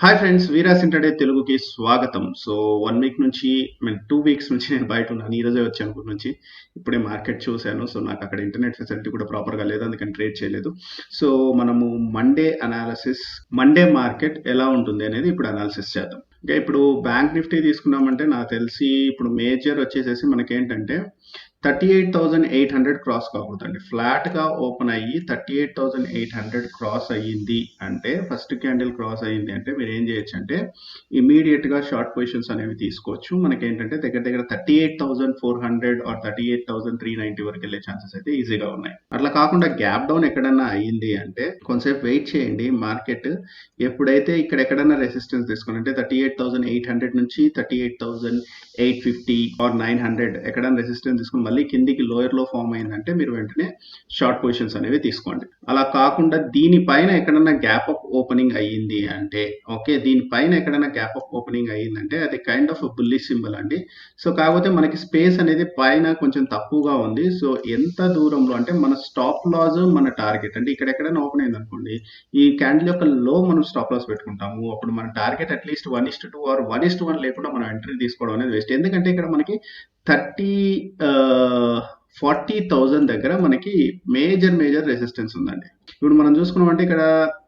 Hi friends, వీరాస్ intraday తెలుగుకి స్వాగతం. So 1 week నుంచి 2 వీక్స్ నుంచి నేను బయట ఉన్నాను. ఈరోజే వచ్చాను ఊరు నుంచి. ఇప్పుడే మార్కెట్ చూశాను. సో నాకు అక్కడ ఇంటర్నెట్ ఫెసిలిటీ కూడా ప్రాపర్‌గా లేదు. అందుకని ట్రేడ్ చేయలేదు. సో మనము మండే మార్కెట్ ఎలా ఉంటుంది అనేది ఇప్పుడు అనాలిసిస్ చేద్దాం. ఓకే. ఇప్పుడు బ్యాంక్ నిఫ్టీ తీసుకున్నామంటే నాకు తెలిసి ఇప్పుడు మేజర్ వచ్చేసేసి మనకేంటంటే 38,800 క్రాస్ కాకూడదండి. ఫ్లాట్‌గా ఓపెన్ అయ్యి 38,800 క్రాస్ అయ్యింది అంటే ఫస్ట్ క్యాండిల్ క్రాస్ అయ్యింది అంటే మీరు ఏం చేయొచ్చంటే ఇమ్మీడియేట్‌గా షార్ట్ పొజిషన్స్ అనేవి తీసుకోవచ్చు. మనకేంటంటే దగ్గర దగ్గర 38,400 ఆర్ 38,390 వరకు వెళ్ళే ఛాన్సెస్ అయితే ఈజీగా ఉన్నాయి. అట్లా కాకుండా గ్యాప్ డౌన్ ఎక్కడన్నా అయ్యింది అంటే కొంతసేపు వెయిట్ చేయండి. మార్కెట్ ఎప్పుడైతే ఇక్కడ ఎక్కడన్నా రెసిస్టెన్స్ తీసుకొని అంటే 38,800 నుంచి 38,850 ఆర్ 900 ఎక్కడన్నా రెసిస్టెన్స్ తీసుకొని మళ్ళీ కిందికి లోయర్ లో ఫామ్ అయిందంటే మీరు వెంటనే షార్ట్ పొజిషన్స్ అనేవి తీసుకోండి. అలా కాకుండా దీనిపైన ఎక్కడన్నా గ్యాప్ అప్ ఓపెనింగ్ అయ్యింది అంటే ఓకే, దీనిపైన ఎక్కడన్నా గ్యాప్ అప్ ఓపెనింగ్ అయ్యిందంటే అది కైండ్ ఆఫ్ బుల్లిష్ సింబల్ అండి. సో కాకపోతే మనకి స్పేస్ అనేది పైన కొంచెం తక్కువగా ఉంది. సో ఎంత దూరంలో అంటే మన స్టాప్ లాస్ మన టార్గెట్ అంటే ఇక్కడ ఎక్కడైనా ఓపెన్ అయింది అనుకోండి, ఈ క్యాండిల్ యొక్క లో మనం స్టాప్ లాస్ పెట్టుకుంటాము. అప్పుడు మన టార్గెట్ అట్లీస్ట్ 1:2 ఆర్ 1:1 లేకుండా మనం ఎంట్రీ తీసుకోవడం అనేది వేస్ట్. ఎందుకంటే ఇక్కడ మనకి 40,000 దగ్గర మనకి మేజర్ రెసిస్టెన్స్ ఉందండి. ఇప్పుడు మనం చూసుకున్నామంటే ఇక్కడ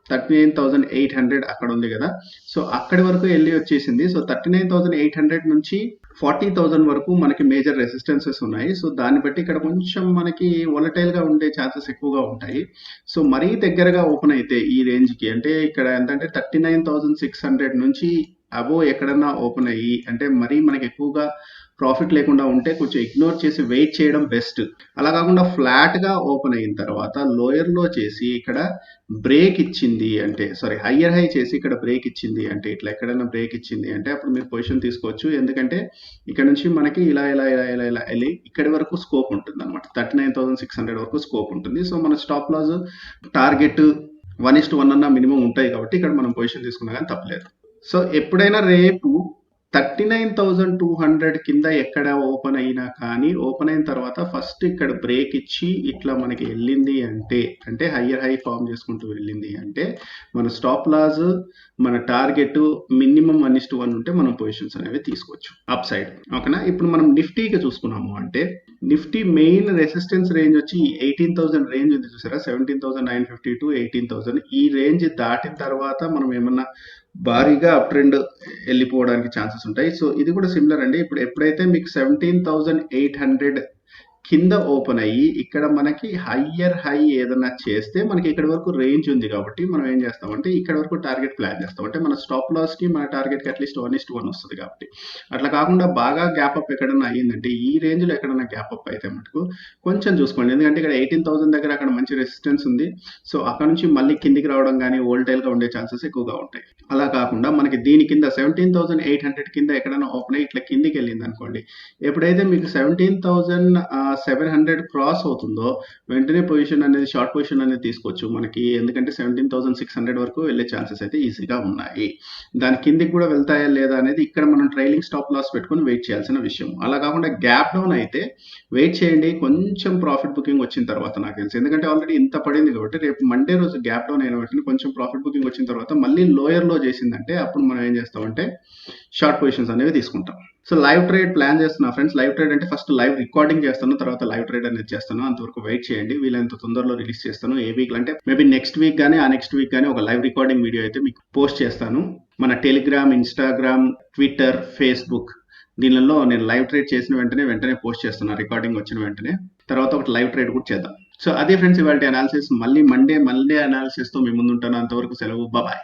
39,800 అక్కడ ఉంది కదా. సో అక్కడి వరకు వెళ్ళి వచ్చేసింది. సో 39,800 నుంచి 40,000 వరకు మనకి మేజర్ రెసిస్టెన్సెస్ ఉన్నాయి. సో దాన్ని బట్టి ఇక్కడ కొంచెం మనకి వొలటైల్ గా ఉండే ఛాన్సెస్ ఎక్కువగా ఉంటాయి. సో మరీ దగ్గరగా ఓపెన్ అయితే ఈ రేంజ్ కి అంటే ఇక్కడ ఎంతంటే 39,600 నుంచి అబోవ్ ఎక్కడన్నా ఓపెన్ అయ్యి అంటే మరీ మనకి ఎక్కువగా ప్రాఫిట్ లేకుండా ఉంటే కొంచెం ఇగ్నోర్ చేసి వెయిట్ చేయడం బెస్ట్. అలా కాకుండా ఫ్లాట్ గా ఓపెన్ అయిన తర్వాత లోయర్ లో చేసి ఇక్కడ బ్రేక్ ఇచ్చింది అంటే హయ్యర్ హై చేసి ఇక్కడ బ్రేక్ ఇచ్చింది అంటే ఇట్లా ఎక్కడైనా బ్రేక్ ఇచ్చింది అంటే అప్పుడు మీరు పొజిషన్ తీసుకోవచ్చు. ఎందుకంటే ఇక్కడ నుంచి మనకి ఇలా వెళ్ళి ఇక్కడి వరకు స్కోప్ ఉంటుంది అనమాట. 39,600 వరకు స్కోప్ ఉంటుంది. సో మన స్టాప్ లాస్ టార్గెట్ 1:1 అన్న మినిమం ఉంటాయి కాబట్టి ఇక్కడ మనం పొజిషన్ తీసుకున్నా కానీ తప్పలేదు. సో ఎప్పుడైనా రేపు 39,200 కింద ఎక్కడ ఓపెన్ అయినా కానీ ఓపెన్ అయిన తర్వాత ఫస్ట్ ఇక్కడ బ్రేక్ ఇచ్చి ఇట్లా మనకి వెళ్ళింది అంటే హయ్యర్ హై ఫామ్ చేసుకుంటూ వెళ్ళింది అంటే మన స్టాప్ లాస్ మన టార్గెట్ మినిమం 1:1 ఉంటే మనం పొజిషన్స్ అనేవి తీసుకోవచ్చు అప్ సైడ్. ఓకేనా. ఇప్పుడు మనం నిఫ్టీకి చూసుకున్నాము అంటే నిఫ్టీ మెయిన్ రెసిస్టెన్స్ రేంజ్ వచ్చి 18,000 రేంజ్ ఉంది చూసారా, 17,950 టు 18,000. ఈ రేంజ్ దాటిన తర్వాత మనం ఏమన్నా భారీగా అప్ ట్రెండ్ వెళ్ళిపోవడానికి ఛాన్సెస్ ఉంటాయి. సో ఇది కూడా సిమిలర్ అండి. ఇప్పుడు ఎప్పుడైతే మీకు 17,800 కింద ఓపెన్ అయ్యి ఇక్కడ మనకి హయ్యర్ హై ఏదైనా చేస్తే మనకి ఇక్కడ వరకు రేంజ్ ఉంది కాబట్టి మనం ఏం చేస్తామంటే ఇక్కడ వరకు టార్గెట్ ప్లాన్ చేస్తాం. అంటే మన స్టాప్ లాస్ కి మన టార్గెట్ కి అట్లీస్ట్ 1:1 వస్తుంది కాబట్టి. అట్లా కాకుండా బాగా గ్యాప్ అప్ ఎక్కడన్నా అయ్యిందంటే ఈ రేంజ్ లో ఎక్కడన్నా గ్యాప్ అప్ అయితే మటుకు కొంచెం చూసుకోండి. ఎందుకంటే ఇక్కడ 18,000 దగ్గర అక్కడ మంచి రెసిస్టెన్స్ ఉంది. సో అక్కడ నుంచి మళ్ళీ కిందికి రావడం కానీ వోల్టైల్ గా ఉండే ఛాన్సెస్ ఎక్కువగా ఉంటాయి. అలా కాకుండా మనకి దీని కింద 17,800 కింద ఎక్కడైనా ఓపెన్ అయ్యి ఇట్లా కిందికి వెళ్ళింది అనుకోండి, ఎప్పుడైతే మీకు 17,700 క్రాస్ అవుతుందో వెంటనే పొజిషన్ అనేది షార్ట్ పొజిషన్ అనేది తీసుకోవచ్చు మనకి. ఎందుకంటే 17,600 వరకు వెళ్ళే ఛాన్సెస్ అయితే ఈజీగా ఉన్నాయి. దాని కిందికి కూడా వెళ్తాయా లేదా అనేది ఇక్కడ మనం ట్రైలింగ్ స్టాప్ లాస్ పెట్టుకుని వెయిట్ చేయాల్సిన విషయం. అలా కాకుండా గ్యాప్ డౌన్ అయితే వెయిట్ చేయండి కొంచెం ప్రాఫిట్ బుకింగ్ వచ్చిన తర్వాత. నాకు తెలిసి ఎందుకంటే ఆల్రెడీ ఇంత పడింది కాబట్టి రేపు మండే రోజు గ్యాప్ డౌన్ అయిన వెంటనే కొంచెం ప్రాఫిట్ బుకింగ్ వచ్చిన తర్వాత మళ్ళీ లోయర్ లో చేసిందంటే అప్పుడు మనం ఏం చేస్తామంటే షార్ట్ పొజిషన్స్ అనేవి తీసుకుంటాం. సో లైవ్ ట్రేడ్ ప్లాన్ చేస్తున్నా ఫ్రెండ్స్. లైవ్ ట్రేడ్ అంటే ఫస్ట్ లైవ్ రికార్డింగ్ చేస్తాను, తర్వాత లైవ్ ట్రేడ్ అనేది చేస్తాను. అంతవరకు వెయిట్ చేయండి. వీలైనంత తొందరలో రిలీజ్ చేస్తాను. ఏ వీక్ అంటే మేబీ నెక్స్ట్ వీక్ కానీ ఆ నెక్స్ట్ వీక్ కానీ ఒక లైవ్ రికార్డింగ్ వీడియో అయితే మీకు పోస్ట్ చేస్తాను. మన టెలిగ్రామ్, ఇన్స్టాగ్రామ్, ట్విట్టర్, ఫేస్బుక్ దీనిలో నేను లైవ్ ట్రేడ్ చేసిన వెంటనే పోస్ట్ చేస్తున్నా. రికార్డింగ్ వచ్చిన వెంటనే తర్వాత ఒక లైవ్ ట్రేడ్ కూడా చేద్దాం. సో అదే ఫ్రెండ్స్ ఇవాళ అనాలిసిస్. మళ్ళీ మండే అనాలిసిస్ తో మీ ముందు ఉంటాను. అంతవరకు సెలవు. బాయ్.